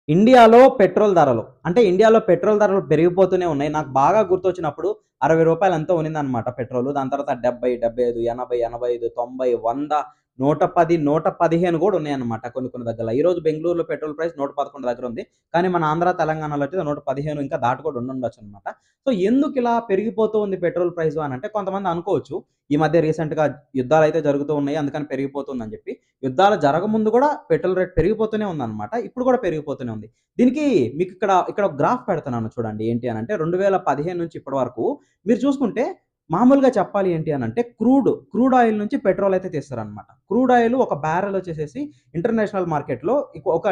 ఇండియాలో పెట్రోల్ ధరలు. అంటే ఇండియాలో పెట్రోల్ ధరలు పెరిగిపోతూనే ఉన్నాయి. నాకు బాగా గుర్తొచ్చినప్పుడు రూ. 60 ఎంతో ఉన్నిందనమాట పెట్రోలు. దాని తర్వాత 70, 75, 80, 85, 90, 100, 110, 115 కూడా ఉన్నాయన్నమాట కొన్ని కొన్ని దగ్గరలో. ఈరోజు బెంగుళూరులో పెట్రోల్ ప్రైస్ 111 దగ్గర ఉంది. కానీ మన ఆంధ్ర, తెలంగాణలో అయితే 115 ఇంకా దాటి కూడా ఉండుండొచ్చనమాట. సో ఎందుకిలా పెరిగిపోతూ ఉంది పెట్రోల్ ప్రైసు అనంటే కొంతమంది అనుకోవచ్చు. ఈ మధ్య రీసెంట్‌గా యుద్ధాలైతే జరుగుతూ ఉన్నాయి. అందుకని పెరిగిపోతుందని చెప్పి. యుద్ధాలు జరగముందు కూడా పెట్రోల్ రేట్ పెరిగిపోతూనే ఉందన్నమాట. ఇప్పుడు కూడా పెరిగిపోతూనే ఉంది. దీనికి మీకు ఇక్కడ ఒక గ్రాఫ్ పెడుతున్నాను చూడండి. ఏంటి అనంటే 2015 నుంచి ఇప్పటి వరకు మీరు చూసుకుంటే మామూలుగా చెప్పాలి ఏంటి అనంటే క్రూడ్ ఆయిల్ నుంచి పెట్రోల్ అయితే తీస్తారనమాట. క్రూడ్ ఆయిల్ ఒక బ్యారెల్ వచ్చేసేసి ఇంటర్నేషనల్ మార్కెట్‌లో ఒక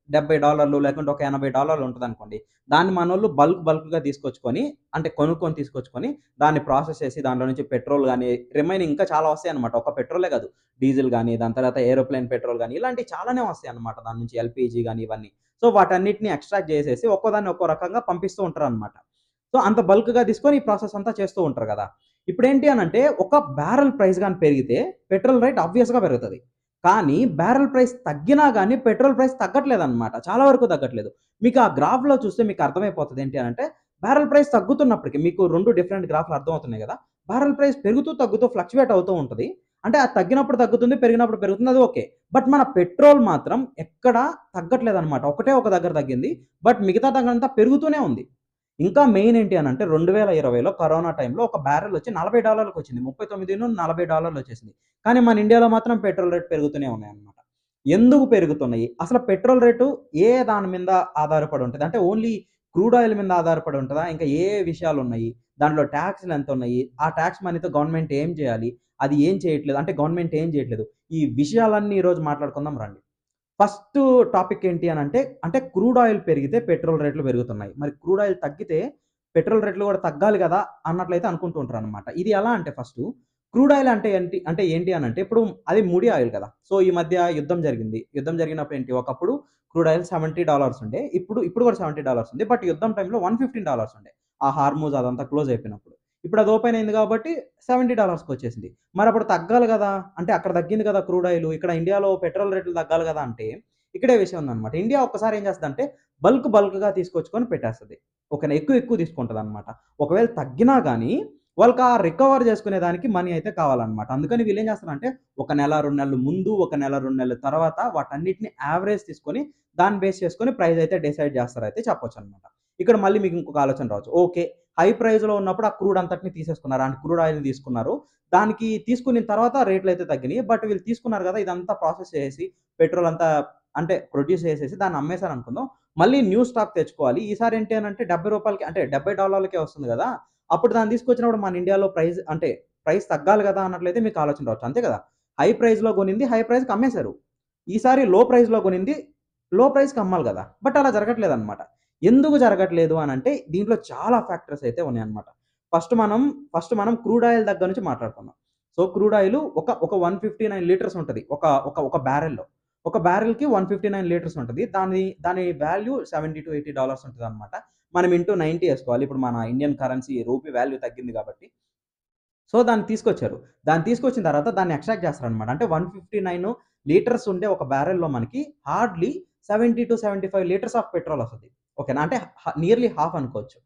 $70 లేకుంటే ఒక $80 ఉంటదనుకోండి. దాన్ని మనోళ్ళు బల్క్‌గా తీసుకొచ్చుకొని అంటే కొనుక్కొని తీసుకొచ్చుకొని దాన్ని ప్రాసెస్ చేసి దాంట్లో నుంచి పెట్రోల్ గాని రిమైనింగ్ ఇంకా చాలా వస్తాయన్నమాట. ఒక పెట్రోలే కాదు. డీజిల్ గాని, దాని తర్వాత ఏరోప్లేన్ పెట్రోల్ గాని ఇలాంటివి చాలానే వస్తాయన్నమాట. దాని నుంచి ఎల్‌పీజీ గాని ఇవన్నీ. సో వాటన్నిటిని ఎక్స్ట్రాక్ట్ చేసేసి ఒక్కోదాన్ని ఒక్కో రకంగా పంపిస్తూ ఉంటారనమాట. సో అంత బల్క్‌గా తీసుకొని ఈ ప్రాసెస్ అంతా చేస్తూ ఉంటారు గదా! ఇప్పుడేంటి అనంటే ఒక బ్యారెల్ ప్రైస్ గాని పెరిగితే పెట్రోల్ రేట్ ఆబ్వియస్‌గా పెరుగుతది. కానీ బ్యారెల్ ప్రైస్ తగ్గినా గాని పెట్రోల్ ప్రైస్ తగ్గట్లేదన్నమాట. చాలా వరకు తగ్గట్లేదు. మీకు ఆ గ్రాఫ్‌లో చూస్తే మీకు అర్థమైపోతది ఏంటి అనంటే బ్యారెల్ ప్రైస్ తగ్గుతున్నప్పటికి మీకు 2 డిఫరెంట్ గ్రాఫ్‌లు అర్థమవుతున్నాయి గదా! బ్యారెల్ ప్రైస్ పెరుగుతూ, తగ్గుతూ ఫ్లక్చుయేట్ అవుతూ ఉంటది. అంటే అది తగ్గినప్పుడు తగ్గుతుంది, పెరిగినప్పుడు పెరుగుతుంది అది ఓకే. బట్ మన పెట్రోల్ మాత్రం ఎక్కడ తగ్గట్లేదన్నమాట. ఒకటే ఒక దగ్గర తగ్గింది. బట్ మిగతా దగ్గరంతా పెరుగుతూనే ఉంది. ఇంకా మెయిన్ ఏంటి అనంటే 2020లో కరోనా టైంలో ఒక బ్యారెల్ వచ్చి $40కి వచ్చింది. 39 $40 వచ్చేసింది. కానీ మన ఇండియాలో మాత్రం పెట్రోల్ రేట్ పెరుగుతూనే ఉన్నాయన్నమాట. ఎందుకు పెరుగుతున్నాయి? అసలు పెట్రోల్ రేటు ఏ దాని మీద ఆధారపడి ఉంటది? అంటే ఓన్లీ క్రూడ్ ఆయిల్ మీద ఆధారపడి ఉంటదా? ఇంకా ఏ ఏ విషయాలున్నాయి? దాంట్లో టాక్స్‌లు ఎంతున్నయి? ఆ టాక్స్ మనీతో గవర్నమెంట్ ఏం చేయాలి? అది ఏం చేయట్లేదు. అంటే గవర్నమెంట్ ఏం చేయట్లేదు. ఈ విషయాలన్నీ ఈరోజు మాట్లాడుకుందాం రండి. ఫస్ట్ టాపిక్ ఏంటి అనంటే, అంటే క్రూడ్ ఆయిల్ పెరిగితే పెట్రోల్ రేట్లు పెరుగుతున్నాయి. మరి క్రూడ్ ఆయిల్ తగ్గితే పెట్రోల్ రేట్లు కూడా తగ్గాలి గదా! అన్నట్లయితే అనుకుంటూ ఉంటారనమాట. ఇది ఎలా అంటే ఫస్టు క్రూడ్ ఆయిల్ అంటే ఏంటి అనంటే ఇప్పుడు అది ముడి ఆయిల్ కదా! సో, ఈ మధ్య యుద్ధం జరిగింది. యుద్ధం జరిగినప్పుడు ఏంటి ఒకప్పుడు క్రూడ్ ఆయిల్ $70 ఉండే. ఇప్పుడు కూడా $70 ఉంది. బట్ యుద్ధం టైంలో $115 ఉండే. ఆ హార్మూజ్ అదంతా క్లోజ్ అయిపోయినప్పుడు. ఇప్పుడు అది ఓపెన్ అయింది కాబట్టి $70కి వచ్చేసింది. మరప్పుడు తగ్గాలి గదా! అంటే అక్కడ తగ్గింది కదా క్రూడ్ ఆయిలు. ఇక్కడ ఇండియాలో పెట్రోల్ రేట్లు తగ్గాలి గదా! అంటే ఇక్కడే విషయం ఉందన్నమాట. ఇండియా ఒక్కసారి ఏం చేస్తదంటే బల్క్‌గా తీసుకొచ్చుకొని పెట్టేస్తది. ఓకేనా. ఎక్కువ తీసుకుంటదన్నమాట. ఒకవేళ తగ్గినా గాని వాళ్ళకి ఆ రికవర్ చేసుకునే దానికి మనీ అయితే కావాలన్నమాట. అందుకని వీళ్ళేం చేస్తారంటే ఒక నెల, 2 నెలలు ముందు, ఒక నెల, 2 నెలల తర్వాత వాటన్నిటిని యావరేజ్ తీసుకొని దాన్ని బేస్ చేసుకొని ప్రైస్ అయితే డిసైడ్ చేస్తారైతే చెప్పొచ్చన్నమాట. ఇక్కడ మళ్ళీ మీకు ఇంకొక ఆలోచన రావచ్చు. ఓకే. హై ప్రైస్‌లో ఉన్నప్పుడు ఆ క్రూడ్ అంతటిని తీసేసుకున్నారు. అంటే క్రూడ్ ఆయిల్‌ని తీసుకున్నారు. దానికి తీసుకున్న తర్వాత రేట్లయితే తగ్గినియి. బట్ వీళ్ళు తీసుకున్నారు గదా! ఇదంతా ప్రాసెస్ చేసేసి పెట్రోల్ అంతా అంటే ప్రొడ్యూస్ చేసేసి దాన్ని అమ్మేసారనుకుందాం. మళ్ళీ న్యూ స్టాక్ తెచ్చుకోవాలి. ఈసారి ఏంటి అనంటే $70కి అంటే $70కే వస్తుంది గదా! అప్పుడు దాన్ని తీసుకొచ్చినప్పుడు మన ఇండియాలో ప్రైస్ అంటే ప్రైస్ తగ్గాలి గదా! అన్నట్లయితే మీకు ఆలోచన రావచ్చు. అంతే గదా! హై ప్రైస్‌లో కొనింది హై ప్రైస్‌కి అమ్మేసారు. ఈసారి లో ప్రైస్‌లో కొనింది లో ప్రైస్‌కి అమ్మాలి గదా! బట్ అలా జరగట్లేదన్నమాట. ఎందుకు జరగట్లేదు అనంటే దీంట్లో చాలా ఫ్యాక్టర్స్ అయితే ఉన్నాయన్నమాట. ఫస్ట్ మనం క్రూడ్ ఆయిల్ దగ్గర నుంచి మాట్లాడుకుందాం. సో, క్రూడ్ ఆయిల్ ఒక 159 లీటర్స్ ఉంటది. ఒక ఒక ఒక బ్యారెల్‌లో. ఒక బ్యారెల్‌కి 159 లీటర్స్ ఉంటది. దాని వాల్యూ $70-80 ఉంటదన్నమాట. మనం ఇంటూ 90 ఏసుకోవాలి. ఇప్పుడు మన ఇండియన్ కరెన్సీ రూపీ వాల్యూ తగ్గింది కాబట్టి. సో, దాన్ని తీసుకొచ్చారు. దాన్ని తీసుకొచ్చిన తర్వాత దాన్ని ఎక్స్ట్రాక్ట్ చేస్తారనమాట. అంటే 159 లీటర్స్ ఉండే ఒక బ్యారెల్‌లో మనకి హార్డ్‌లీ 70-75 లీటర్స్ ఆఫ్ పెట్రోల్ వస్తది. ఓకేనా. అంటే నియర్లీ హాఫ్ అనుకోవచ్చు.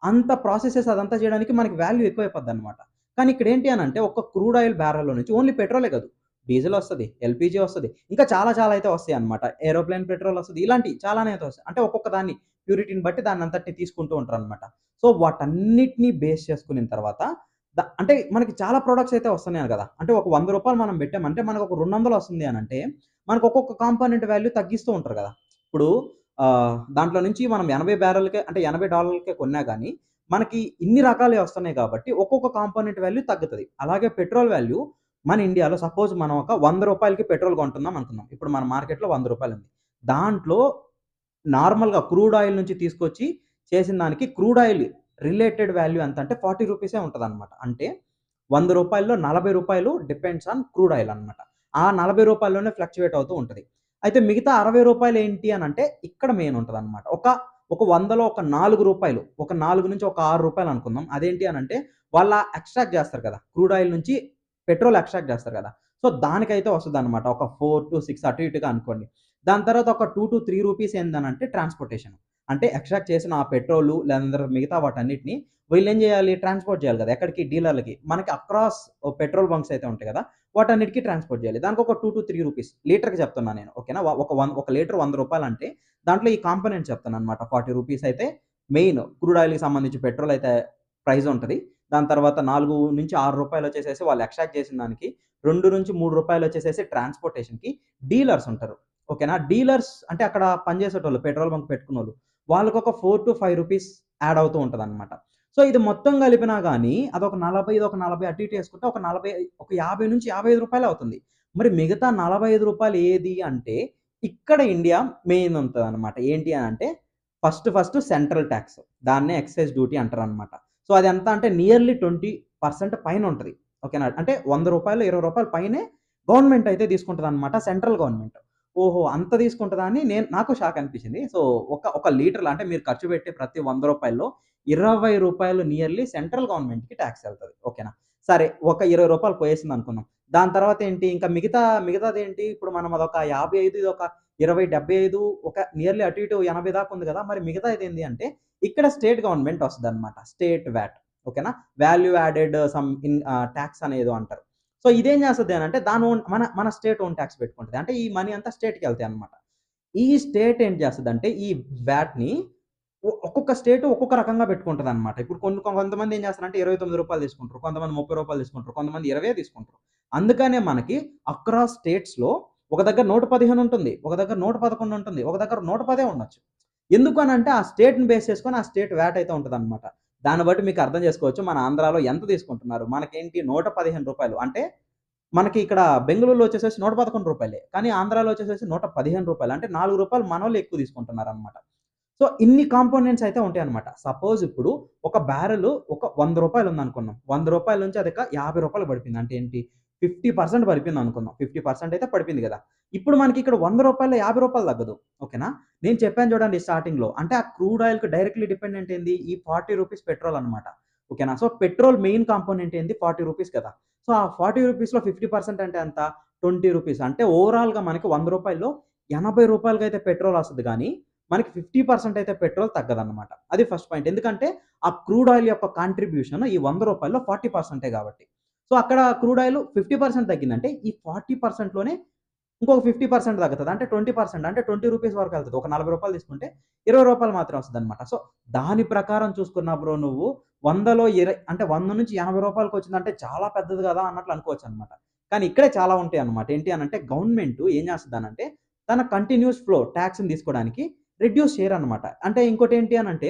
అంత ప్రాసెసెస్ అదంతా చేయడానికి మనకి వాల్యూ ఎక్కువైపోద్దనమాట. కానీ ఇక్కడేంటి అనంటే ఒక్క క్రూడ్ ఆయిల్ బ్యారెల్‌లో నుంచి ఓన్లీ పెట్రోలే కాదు. డీజిల్ వస్తది, ఎల్‌పీజీ వస్తది. ఇంకా చాలా అయితే వస్తాయన్నమాట. ఏరోప్లేన్ పెట్రోల్ వస్తది. ఇలాంటియి చాలానే అయితే వస్తాయి. అంటే ఒక్కొక్క దాన్ని ప్యూరిటీని బట్టి దాన్నంతటిని తీసుకుంటూ ఉంటారనమాట. సో, వాటన్నిటిని బేస్ చేసుకునిన తర్వాత అంటే మనకి చాలా ప్రొడక్ట్స్ అయితే వస్తున్నాయి గదా! అంటే ఒక రూ. 100 మనం పెట్టామంటే మనకొక 200 వస్తుంది అనంటే, మనకు ఒక్కొక్క కాంపోనెంట్ వాల్యూ తగ్గిస్తూ ఉంటారు గదా! ఇప్పుడు దాంట్లో నుంచి మనం 80 బ్యారెల్‌కే అంటే $80కే కొన్నా గాని, మనకి ఇన్ని రకాలే వస్తున్నాయి కాబట్టి ఒక్కొక్క కాంపోనెంట్ వాల్యూ తగ్గుతది. అలాగే పెట్రోల్ వాల్యూ మన ఇండియాలో సపోజ్ మనం ఒక రూ. 100కి పెట్రోల్ కొంటున్నాం అనుకుందాం. ఇప్పుడు మన మార్కెట్‌లో రూ. 100 ఉంది. దాంట్లో నార్మల్‌గా క్రూడ్ ఆయిల్ నుంచి తీసుకొచ్చి చేసిన దానికి క్రూడ్ ఆయిల్ రిలేటెడ్ వాల్యూ ఎంతంటే రూ. 40 ఉంటదనమాట. అంటే రూ. 100లో రూ. 40 డిపెండ్స్ ఆన్ క్రూడ్ ఆయిల్ అనమాట. ఆ రూ. 40లోనే ఫ్లక్చుయేట్ అవుతూ ఉంటది. అయితే మిగతా రూ. 60 ఏంటి అనంటే ఇక్కడ మెయిన్ ఉంటదనమాట. ఒక 100లో ఒక రూ. 4 ఒక 4 నుంచి ఒక రూ. 6 అనుకుందాం. అదేంటి అనంటే వాళ్ళ ఎక్స్ట్రాక్ట్ చేస్తారు కదా! క్రూడ్ ఆయిల్ నుంచి పెట్రోల్ ఎక్స్ట్రాక్ట్ చేస్తారు కదా! సో, దానికైతే వస్తదనమాట. ఒక 4-6 అటు ఇటుగా అనుకోండి. దాని తర్వాత ఒక 2-3 రూపీస్ ఏందనంటే ట్రాన్స్‌పోర్టేషన్. అంటే ఎక్స్ట్రాక్ట్ చేసిన ఆ పెట్రోలు లేదంటే మిగతా వాటన్నిటిని వీళ్ళేం జేయాలి? ట్రాన్స్‌పోర్ట్ జేయాలి గదా! ఎక్కడికి? డీలర్‌లకి. మనకి అక్రాస్ పెట్రోల్ బంక్స్ అయితే ఉంటాయి గదా! వాటన్నిటికి ట్రాన్స్‌పోర్ట్ జేయాలి. దానికొక 2-3 రూపీస్ లీటర్‌కి చెప్తున్నా నేను. ఓకేనా? ఒక లీటర్ రూ. 100 అంటే దాంట్లో ఈ కాంపోనెంట్స్ చెప్తాననమాట. 40 రూపీస్ అయితే మెయిన్ క్రూడ్ ఆయిల్‌కి సంబంధించి పెట్రోల్ అయితే ప్రైస్ ఉంటది. దాని తర్వాత 4-6 రూపాయలొచ్చేసేసి వాళ్ళు ఎక్స్ట్రాక్ట్ చేసిన దానికి, 2-3 రూపాయలొచ్చేసేసి ట్రాన్స్‌పోర్టేషన్‌కి డీలర్స్ ఉంటారు. ఓకేనా? డీలర్స్ అంటే అక్కడ పనిచేసేటోళ్ళు పెట్రోల్ బంక్ పెట్టుకున్నోళ్ళు. వాళ్ళకొక 4-5 రూపీస్ యాడ్ అవుతూ ఉంటదనమాట. సో, ఇది మొత్తం కలిపినా గాని అదొక 40, ఇదొక 40 అటు ఇటు యేసుకుంటే ఒక 40 ఒక 50-55 అవుతుంది. మరి మిగతా రూ. 45 ఏది అంటే ఇక్కడ ఇండియా మెయిన్ ఉంటదనమాట. ఏంటి అనంటే ఫస్ట్ సెంట్రల్ టాక్స్. దాన్నే ఎక్సైజ్ డ్యూటీ అంటారనమాట. సో, అదెంత అంటే నియర్లీ 20% పైనుంటది. ఓకేనా? అంటే రూ. 100, రూ. 20 పైనే గవర్నమెంట్ అయితే తీసుకుంటదనమాట. Central government. ఓహో! అంత తీసుకుంటదా అని నాకు షాక్ అనిపించింది. సో, ఒక లీటర్‌లో అంటే మీరు ఖర్చు పెట్టే ప్రతి రూ. 100లో రూ. 20 నియర్లీ సెంట్రల్ గవర్నమెంట్‌కి టాక్స్ ఎళ్తది. ఓకేనా? సరే ఒక రూ. 20 పోయేసిందనుకుందాం. దాని తర్వాత ఏంటి ఇంకా మిగతాదేంటి ఇప్పుడు మనం అదొక 55 ఇదొక 20, 75 ఒక నియర్లీ అటు ఇటు 80 దాకా ఉంది గదా! మరి మిగతాదేంది అంటే ఇక్కడ స్టేట్ గవర్నమెంట్ వస్తదనమాట. State VAT. ఓకేనా? వాల్యూ యాడెడ్ టాక్స్ అనేదో అంటారు. సో, ఇదేం చేస్తది అనంటే దాని ఓన్ మన స్టేట్ ఓన్ టాక్స్ పెట్టుకుంటది. అంటే ఈ మనీ అంతా స్టేట్‌కెళ్తాయన్నమాట. ఈ స్టేట్ ఏం చేస్తదంటే ఈ వాట్‌ని ఒక్కొక్క స్టేట్ ఒక్కొక్క రకంగా పెట్టుకుంటదన్నమాట. ఇప్పుడు కొంతమంది ఏం చేస్తారంటే రూ. 29 తీసుకుంటారు. కొంతమంది రూ. 30 తీసుకుంటారు. కొంతమంది 20 తీసుకుంటారు. అందుకనే మనకి అక్రాస్ స్టేట్స్‌లో ఒక దగ్గర 115 ఉంటుంది. ఒక దగ్గర 111 ఉంటుంది. ఒక దగ్గర 110 ఉండొచ్చు. ఎందుకు అనంటే ఆ స్టేట్‌ని బేస్ చేసుకొని ఆ స్టేట్ వాట్ అయితే ఉంటదన్నమాట. దాన్ని బట్టి మీకు అర్థం చేసుకోవచ్చు మన ఆంధ్రాలో ఎంత తీసుకుంటున్నారు. మనకేంటి రూ. 115 అంటే మనకి ఇక్కడ బెంగుళూరులో వచ్చేసేసి రూ. 111 కానీ ఆంధ్రాలో వచ్చేసేసి రూ. 115 అంటే రూ. 4 మనోళ్ళు ఎక్కువ తీసుకుంటున్నారన్నమాట. సో, ఇన్ని కాంపోనెంట్స్ అయితే ఉంటాయన్నమాట. సపోజ్ ఇప్పుడు ఒక బ్యారెల్ ఒక రూ. 100 ఉందనుకుందాం. రూ. 100 నుంచి అదిక రూ. 50 పడిపోయింది. అంటే ఏంటి? 50% పడిపోయిందనుకుందాం. 50% అయితే పడిపోయింది గదా! ఇప్పుడు మనకి ఇక్కడ రూ. 100లో రూ. 50 తగ్గదు. ఓకేనా? నేను చెప్పాను చూడండి స్టార్టింగ్‌లో. అంటే ఆ క్రూడ్ ఆయిల్‌కి డైరెక్ట్‌లీ డిపెండెంట్ ఏంది? ఈ రూ. 40 పెట్రోల్ అన్నమాట. ఓకేనా? సో, పెట్రోల్ మెయిన్ కాంపోనెంట్ ఏంది? రూ. 40 కదా! సో, ఆ రూ. 40లో 50% అంటే ఎంత? రూ. 20 అంటే ఓవరాల్‌గా మనకి రూ. 100లో రూ. 80కైతే పెట్రోల్ వస్తది గానీ మనకి 50% అయితే పెట్రోల్ తగ్గదన్నమాట. అది ఫస్ట్ పాయింట్. ఎందుకంటే ఆ క్రూడ్ ఆయిల్ యొక్క కాంట్రిబ్యూషన్ ఈ రూ. 100లో 40% కాబట్టి. సో, అక్కడ క్రూడ్ ఆయిల్ 50% తగ్గిందంటే ఈ 40%లోనే ఇంకొక 50% తగ్గుతది. అంటే 20% అంటే రూ. 20 వరకు ఎళ్తది. ఒక రూ. 40 తీసుకుంటే రూ. 20 మాత్రమే వస్తదన్నమాట. సో, దాని ప్రకారం చూసుకున్న బ్రో నువ్వు 100లో అంటే 100-80 చాలా పెద్దది గదా! అన్నట్లు అనుకోవచ్చన్నమాట. కానీ ఇక్కడే చాలా ఉంటాయన్నమాట. ఏంటి అనంటే గవర్నమెంట్ ఏం చేస్తదనంటే తన కంటిన్యూయస్ ఫ్లో టాక్స్‌ని తీసుకోవడానికి రెడ్యూస్ చేయరన్నమాట. అంటే ఇంకోటేంటి అనంటే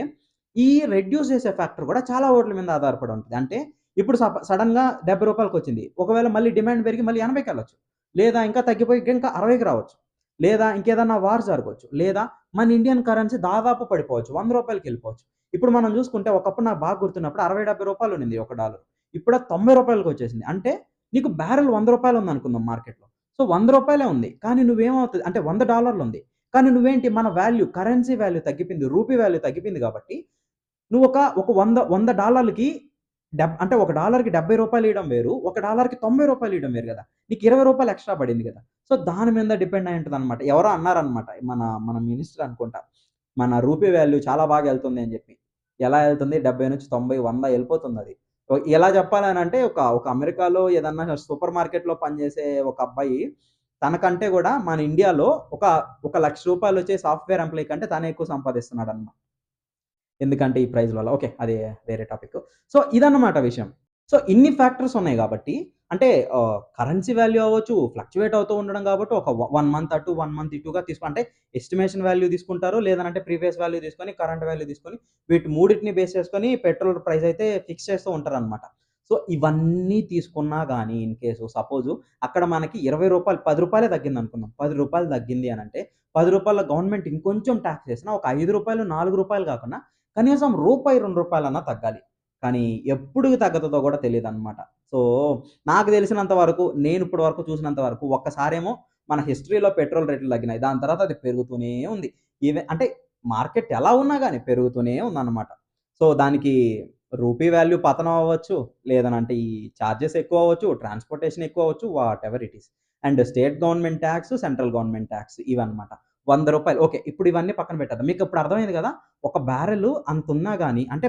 ఈ రెడ్యూస్ చేసే ఫ్యాక్టర్ కూడా చాలా ఓట్ల మీద ఆధారపడి ఉంటది. అంటే ఇప్పుడు సడెన్‌గా రూ. 70 ఒకవేళ మళ్ళీ డిమాండ్ పెరిగి మళ్ళీ 80కెళ్ళొచ్చు. లేదా ఇంకా తగ్గిపోయి ఇంకా 60కి రావచ్చు. లేదా ఇంకేదన్నా వార్ జరగొచ్చు. లేదా మన ఇండియన్ కరెన్సీ దాదాపు పడిపోవచ్చు. రూ. 100కెళ్ళిపోవచ్చు. ఇప్పుడు మనం చూసుకుంటే ఒకప్పుడు నాకు బాగా గుర్తున్నప్పుడు రూ. 60, 70 ఉండింది ఒక డాలర్. ఇప్పుడు అది రూ. 90కొచ్చేసింది. అంటే నీకు బ్యారెల్ రూ. 100 ఉందనుకుందాం మార్కెట్‌లో. సో, రూ. 100 ఉంది. కానీ నువ్వేమవుతది అంటే $100 ఉంది. కానీ నువ్వేంటి మన వాల్యూ కరెన్సీ వాల్యూ తగ్గిపోయింది. రూపీ వాల్యూ తగ్గిపోయింది కాబట్టి ఒక 100 డాలర్‌లకి అంటే ఒక డాలర్‌కి రూ. 70 ఇయడం వేరు. ఒక డాలర్‌కి రూ. 90 ఇయడం వేరు గదా! నీకు రూ. 20 ఎక్స్‌ట్రా పడింది గదా! సో, దాని మీద డిపెండ్ అయి ఉంటదనమాట. ఎవరో అన్నారనమాట. మన మినిస్టర్ అనుకుంటా. మన రూపీ వాల్యూ చాలా బాగా ఎళ్తుంది అని జెప్పి. ఎలా ఎళ్తుంది? 70-90, 100 ఎళ్ళిపోతుందది. ఎలా చెప్పాలనంటే ఒక అమెరికాలో ఏదన్నా సూపర్ మార్కెట్‌లో పనిజేసే ఒక అబ్బాయి తనకంటే గూడా మన ఇండియాలో ఒక ఒక రూ. 1,00,000 సాఫ్ట్‌వేర్ ఎంప్లాయీ కంటే తనే ఎక్కువ సంపాదిస్తున్నాడన్నమాట. ఎందుకంటే ఈ ప్రైజ్ వల్ల. ఓకే. అది వేరే టాపిక్. సో, ఇదన్నమాట విషయం. సో, ఇన్ని ఫ్యాక్టర్స్ ఉన్నాయి గాబట్టి అంటే కరెన్సీ వాల్యూ అవ్వచ్చు, ఫ్లక్చుయేట్ అవుతూ ఉండడం గాబట్టి ఒక 1 మంత్ అటు, 1 మంత్ ఇటుగా అంటే ఎస్టిమేషన్ వాల్యూ తీసుకుంటారు. లేదనంటే ప్రీవియస్ వాల్యూ తీసుకొని, కరెంట్ వాల్యూ తీసుకొని వీటి మూడిటిని బేస్ చేసుకొని పెట్రోల్ ప్రైస్ అయితే ఫిక్స్ చేస్తూ ఉంటారనమాట. సో, ఇవన్నీ తీసుకున్నా గాని ఇన్ కేసు సపోజు అక్కడ మనకి రూ. 20 రూ. 10 తగ్గిందనుకుందాం. రూ. 10 తగ్గింది అనంటే రూ. 10 గవర్నమెంట్ ఇంకొంచెం టాక్స్ ఏసినా ఒక రూ. 5, రూ. 4 కాకుండా కనీసం రూపాయి, రూ. 2 తగ్గాలి. కానీ ఎప్పుడు తగ్గుతదో గూడా తెలీదనమాట. సో, నాకు తెలిసినంత వరకు, నేనిప్పటి వరకు చూసినంత వరకు ఒక్కసారేమో మన హిస్టరీలో పెట్రోల్ రేట్లు తగ్గినాయి. దాని తర్వాత అది పెరుగుతూనే ఉంది. అంటే మార్కెట్ ఎలా ఉన్నా గాని పెరుగుతూనే ఉందనమాట. సో, దానికి రూపీ వాల్యూ పతనం అవ్వచ్చు. లేదనంటే ఈ చార్జెస్ ఎక్కువ అవ్వచ్చు. ట్రాన్స్‌పోర్టేషన్ ఎక్కువ అవ్వచ్చు. Whatever it is. And state government tax, central government tax ఇవన్నమాట. రూ. 100 ఓకే. ఇప్పుడు ఇవన్నీ పక్కన పెట్టేద్దాం. మీకు ఇప్పుడు అర్థమైంది కదా! ఒక బ్యారెల్ అంతున్నా గాని అంటే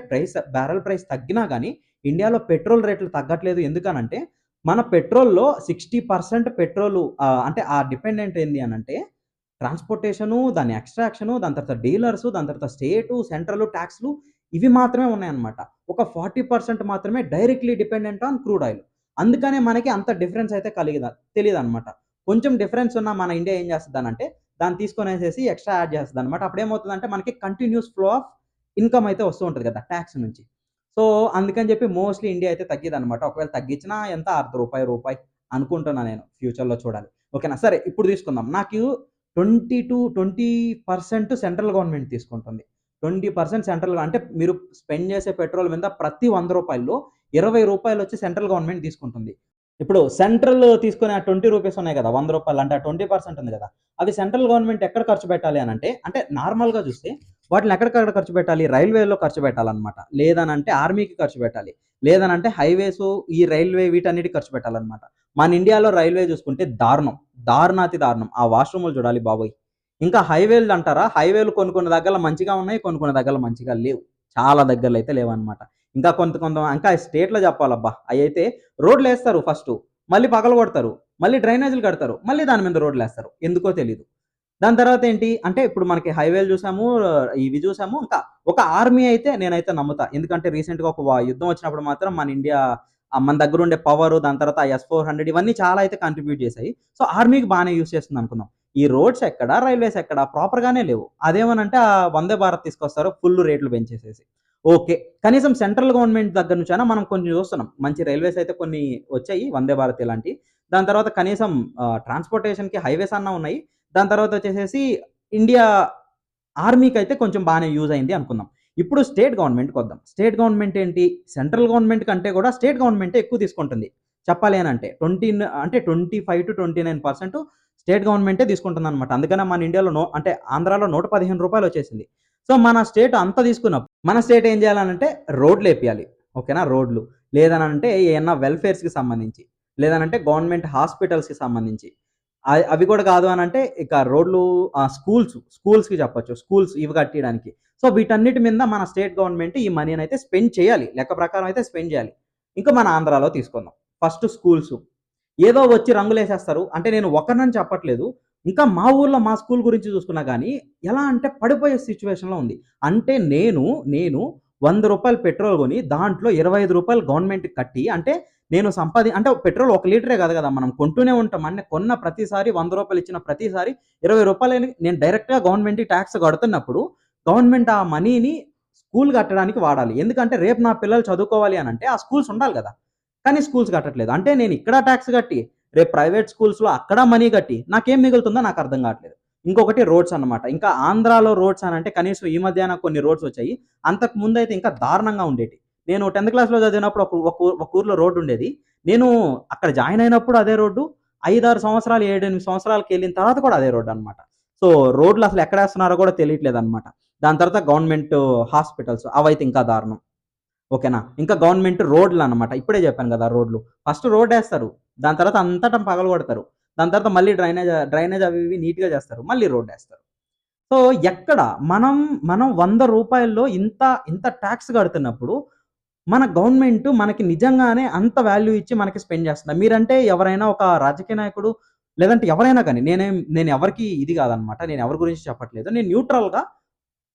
బ్యారెల్ ప్రైస్ తగ్గినా గాని ఇండియాలో పెట్రోల్ రేట్లు తగ్గట్లేదు. ఎందుకనంటే మన పెట్రోల్‌లో 60% పెట్రోలు అంటే ఆ డిపెండెంట్ ఏంది అనంటే ట్రాన్స్‌పోర్టేషను, దాని ఎక్స్‌ట్రాక్షను, దాని తర్వాత డీలర్సు, దాని తర్వాత స్టేటు, సెంట్రలు, టాక్స్‌లు ఇవి మాత్రమే ఉన్నాయన్నమాట. ఒక 40% మాత్రమే directly dependent on crude oil. అందుకనే మనకి అంత డిఫరెన్స్ అయితే తెలీదన్నమాట. కొంచెం డిఫరెన్స్ ఉన్న మన ఇండియా ఏం చేస్తదనంటే దాన్ని తీసుకొనేసేసి ఎక్స్‌ట్రా యాడ్ చేస్తదన్నమాట. అప్పుడేమవుతదంటే మనకి కంటిన్యూయస్ ఫ్లో ఆఫ్ ఇన్‌కమ్ అయితే వస్తూ ఉంటది కదా! టాక్స్ నుంచి. సో, అందుకని చెప్పి మోస్ట్‌లీ ఇండియా అయితే తగ్గిదన్నమాట. ఒకవేళ తగ్గించినా ఎంత రూపాయి అనుకుంటున్నా నేను ఫ్యూచర్‌లో చూడాలి. ఓకేనా? సరే ఇప్పుడు తీసుకుందాం. నాకు 20% సెంట్రల్ గవర్నమెంట్ తీసుకుంటుంది. 20% సెంట్రల్ అంటే మీరు స్పెండ్ చేసే పెట్రోల్ మీద ప్రతి రూ. 100లో రూ. 20 సెంట్రల్ గవర్నమెంట్ తీసుకుంటుంది. ఇప్పుడు సెంట్రల్ తీసుకునే ఆ రూ. 20 ఉన్నాయి కదా! రూ. 100 అంటే ఆ 20% ఉంది కదా! అవి సెంట్రల్ గవర్నమెంట్ ఎక్కడ ఖర్చు పెట్టాలి అనంటే, అంటే నార్మల్‌గా చూస్తే వాటిని ఎక్కడికెక్కడ ఖర్చు పెట్టాలి? రైల్వేలో ఖర్చు పెట్టాలన్నమాట. లేదనంటే ఆర్మీకి ఖర్చు పెట్టాలి. లేదనంటే హైవేసు, ఈ రైల్వే వీటన్నిటికి ఖర్చు పెట్టాలన్నమాట. మన ఇండియాలో రైల్వే చూసుకుంటే దారుణం. దారుణాతి దారుణం. ఆ వాష్‌రూములు చూడాలి బాబోయ్! ఇంకా హైవేలు అంటారా? హైవేలు కొన్ని కొన్ని దగ్గరలో మంచిగా ఉన్నాయి. కొన్ని కొన్ని దగ్గరలో మంచిగా లేవు. చాలా దగ్గరలో అయితే లేవన్నమాట. ఇంకా ఇంకా స్టేట్‌లో చెప్పాలబ్బా! అయ్యైతే రోడ్లేస్తారు ఫస్టు. మళ్ళీ పగలగొడతారు. మళ్ళీ డ్రైనేజీలు కడతారు. మళ్ళీ దాని మీద రోడ్లేస్తారు. ఎందుకో తెలీదు. దాని తర్వాత ఏంటి అంటే ఇప్పుడు మనకి హైవేలు చూసాము. ఇవి చూసాము. ఇంకా ఒక ఆర్మీ అయితే నేనైతే నమ్ముతా. ఎందుకంటే రీసెంట్‌గా ఒక యుద్ధం వచ్చినప్పుడు మాత్రం మన ఇండియా మన దగ్గర ఉండే పవరు దాని తర్వాత S-400 ఇవన్నీ చాలా అయితే కాంట్రిబ్యూట్ చేశాయి. సో, ఆర్మీకి బానే యూజ్ చేస్తుంది అనుకుందాం. ఈ రోడ్స్ ఎక్కడ, రైల్వేస్ ఎక్కడ ప్రాపర్‌గానే లేవు. అదేమనంటే వందే భారత్ తీసుకొస్తారు ఫుల్ రేట్లు పెంచేసేసి. ఓకే. కనీసం సెంట్రల్ గవర్నమెంట్ దగ్గర నుంచైనా మనం కొన్ని చూస్తున్నాం. మంచి రైల్వేస్ అయితే కొన్ని వచ్చాయి. వందే భారత్ ఇలాంటియి. దాని తర్వాత కనీసం ట్రాన్స్‌పోర్టేషన్‌కి హైవేస్ అన్నా ఉన్నాయి. దాని తర్వాత వచ్చేసేసి ఇండియా ఆర్మీకైతే కొంచెం బానే యూజ్ అయింది అనుకుందాం. ఇప్పుడు స్టేట్ గవర్నమెంట్‌కొద్దాం. స్టేట్ గవర్నమెంట్ ఏంటి? సెంట్రల్ గవర్నమెంట్ కంటే కూడా స్టేట్ గవర్నమెంటే ఎక్కువ తీసుకుంటుంది. చెప్పాలి అనంటే. 25-29% స్టేట్ గవర్నమెంటే తీసుకుంటుందన్నమాట. అందుకనే మన ఇండియాలో అంటే ఆంధ్రాలో రూ. 115 వచ్చేసింది. సో, మన స్టేట్ అంత తీసుకున్నప్పుడు మన స్టేట్ ఏం చేయాలనంటే రోడ్లేపియాలి. ఓకేనా? రోడ్లు. లేదనంటే ఏయన్నా వెల్‌ఫేర్స్‌కి సంబంధించి. లేదనంటే గవర్నమెంట్ హాస్పిటల్స్‌కి సంబంధించి. అవి కూడా కాదు అనంటే ఇక రోడ్లు స్కూల్స్‌కి చెప్పొచ్చు. స్కూల్స్ ఇవి కట్టియడానికి. సో, వీటన్నిటి మీద మన స్టేట్ గవర్నమెంట్ ఈ మనీనైతే స్పెండ్ చేయాలి. లెక్క ప్రకారం అయితే స్పెండ్ చేయాలి. ఇంకా మన ఆంధ్రాలో తీసుకుందాం. First schools. ఏదో వచ్చి రంగులేసేస్తారు. అంటే నేను ఒకరినని చెప్పట్లేదు. ఇంకా మా ఊర్లో మా స్కూల్ గురించి చూసుకున్నా గానీ, ఎలా అంటే పడిపోయే సిట్యుయేషన్‌లో ఉంది. అంటే నేను రూ. 100 పెట్రోల్ కొని దాంట్లో రూ. 25 గవర్నమెంట్‌కి కట్టి అంటే నేను అంటే పెట్రోల్ 1 లీటరే కాదు కదా! మనం కొంటూనే ఉంటాం. అంటే కొన్న ప్రతిసారి రూ. 100 ఇచ్చిన ప్రతిసారి రూ. 20 నేను డైరెక్ట్‌గా గవర్నమెంట్‌కి టాక్స్ కడుతున్నప్పుడు, గవర్నమెంట్ ఆ మనీని స్కూల్ కట్టడానికి వాడాలి. ఎందుకంటే రేపు నా పిల్లలు చదువుకోవాలి అనంటే ఆ స్కూల్స్ ఉండాలి గదా! కానీ స్కూల్స్ కట్టట్లేదు. అంటే నేను ఇక్కడ టాక్స్ కట్టి, రేపు ప్రైవేట్ స్కూల్స్‌లో అక్కడ మనీ కట్టి నాకేం మిగులుతుందో నాకు అర్థం కావట్లేదు. ఇంకొకటి రోడ్స్ అన్నమాట. ఇంకా ఆంధ్రాలో రోడ్స్ అనంటే కనీసం ఈ మధ్యన కొన్ని రోడ్స్ వచ్చాయి. అంతకు ముందైతే ఇంకా దారుణంగా ఉండేటియి. నేను 10థ్ క్లాస్‌లో చదివినప్పుడు ఒక ఊర్లో రోడ్ ఉండేది. నేను అక్కడ జాయిన్ అయినప్పుడు అదే రోడ్డు. 5, 6 సంవత్సరాలు, 7, 8 సంవత్సరాలకెళ్ళిన తర్వాత కూడా అదే రోడ్ అన్నమాట. సో, రోడ్లు అసలు ఎక్కడేస్తున్నారో కూడా తెలియట్లేదన్నమాట. దాని తర్వాత గవర్నమెంట్ హాస్పిటల్స్ అవైతే ఇంకా దారుణం. ఓకేనా? ఇంకా గవర్నమెంట్ రోడ్లనమాట. ఇప్పుడే చెప్పాను గదా! రోడ్లు. ఫస్ట్ రోడ్డేస్తారు. దాని తర్వాత అంతటా పగలగొడతారు. దాని తర్వాత మళ్ళీ డ్రైనేజ్ అవి ఇవి నీట్‌గా చేస్తారు. మళ్ళీ రోడ్డేస్తారు. సో, ఎక్కడ మనం రూ. 100 ఇంత ఇంత టాక్స్ కడుతున్నప్పుడు, మన గవర్నమెంట్ మనకి నిజంగానే అంత వాల్యూ ఇచ్చి మనకి స్పెండ్ చేస్తుందా? మీరంటే ఎవరైనా ఒక రాజకీయ నాయకుడు లేదంటే ఎవరైనా గాని నేను ఎవరికీ ఇది కాదనమాట. నేను ఎవరి గురించి చెప్పట్లేదు. నేను న్యూట్రల్‌గా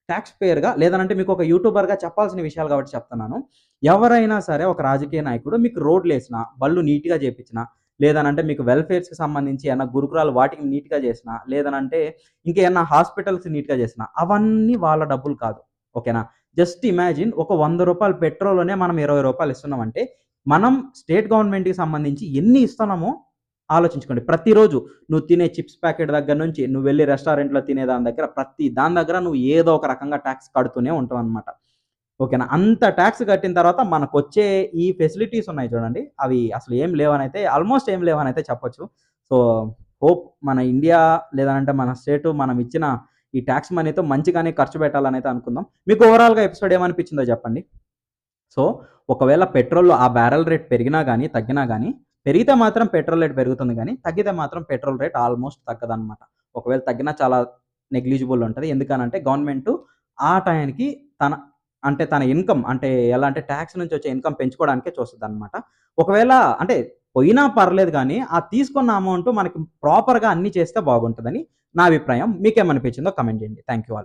టాక్స్ పేయర్‌గా లేదనంటే మీకొక యూట్యూబర్‌గా చెప్పాల్సిన విషయాలు కాబట్టి చెప్తున్నాను. ఎవరైనా సరే ఒక రాజకీయ నాయకుడు మీకు రోడ్లేసినా, బళ్ళు నీట్‌గా చేపిచ్చినా, లేదనంటే మీకు వెల్‌ఫేర్స్‌కి సంబంధించి ఏమన్నా గురుకులాలు వాటికి నీట్‌గా చేసినా, లేదనంటే ఇంకేమన్నా హాస్పిటల్స్ నీట్‌గా చేసినా, అవన్నీ వాళ్ళ డబ్బులు కాదు. ఓకేనా? జస్ట్ ఇమాజిన్ ఒక రూ. 100 పెట్రోల్‌లోనే మనం రూ. 20 ఇస్తున్నామంటే, మనం స్టేట్ గవర్నమెంట్‌కి సంబంధించి ఎన్ని ఇస్తున్నామో ఆలోచించుకోండి. ప్రతిరోజు నువ్వు తినే చిప్స్ ప్యాకెట్ దగ్గర నుంచి, నువ్వు వెళ్లి రెస్టారెంట్‌లో తినే దాని దగ్గర, ప్రతి దాని దగ్గర నువ్వు ఏదో ఒక రకంగా టాక్స్ కడుతూనే ఉంటావన్నమాట. ఓకేనా? అంత టాక్స్ కట్టిన తర్వాత మనకొచ్చే ఈ ఫెసిలిటీస్ ఉన్నాయి చూడండి. అవి అసలు ఏం లేవనైతే ఆల్‌మోస్ట్ ఏం లేవనైతే చెప్పొచ్చు. సో, హోప్ మన ఇండియా లేదనంటే మన స్టేటు మనం ఇచ్చిన ఈ టాక్స్ మనీతో మంచిగానే ఖర్చు పెట్టాలనైతే అనుకుందాం. మీకు ఓవరాల్‌గా ఎపిసోడ్ ఏమనిపించిందో చెప్పండి. సో, ఒకవేళ పెట్రోల్‌లో ఆ బ్యారెల్ రేట్ పెరిగినా గాని, తగ్గినా గాని పెరిగితే మాత్రం పెట్రోల్ రేట్ పెరుగుతుంది గానీ, తగ్గితే మాత్రం పెట్రోల్ రేట్ ఆల్‌మోస్ట్ తగ్గదనమాట. ఒకవేళ తగ్గినా చాలా నెగ్లిజిబుల్ ఉంటది. ఎందుకనంటే గవర్నమెంటు ఆ టయానికి తన తన ఇన్‌కమ్ ఎలా అంటే టాక్స్ నుంచి వచ్చే ఇన్‌కమ్ పెంచుకోవడానికే చూస్తదనమాట. ఒకవేళ అంటే పోయినా పర్లేదు గానీ, ఆ తీసుకున్న అమౌంట్ మనకి ప్రాపర్‌గా అన్నీ చేస్తే బాగుంటదని నా అభిప్రాయం. మీకేమనిపించిందో కామెంట్ చేయండి. Thank you all.